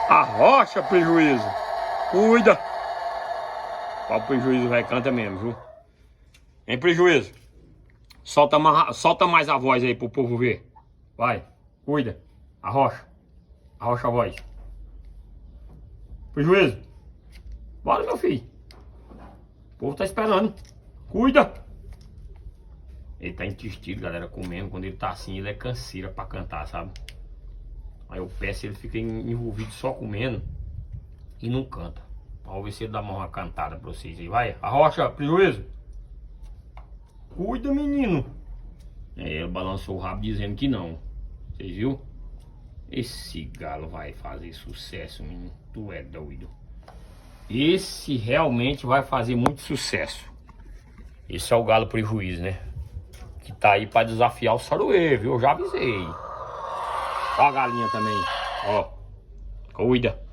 Arrocha, prejuízo. Cuida. Qual prejuízo, velho? Canta mesmo, viu? Hein, prejuízo? Solta mais a voz aí pro povo ver. Vai, cuida. Arrocha. Arrocha a voz. Prejuízo. Bora, meu filho. O povo tá esperando. Cuida. Ele tá entristido, galera, comendo. Quando ele tá assim, ele é canseira pra cantar, sabe? Aí eu peço, ele fica envolvido só comendo e não canta. Vamos ver se ele dá uma cantada pra vocês aí. Vai, arrocha, prejuízo. Cuida, menino. Ele balançou o rabo dizendo que não. Vocês viu? Esse galo vai fazer sucesso, menino. Tu é doido. Esse realmente vai fazer muito sucesso. Esse é o galo prejuízo, né? Que tá aí pra desafiar o Saruê, viu? Eu já avisei. Ó a galinha também. Ó. Cuida.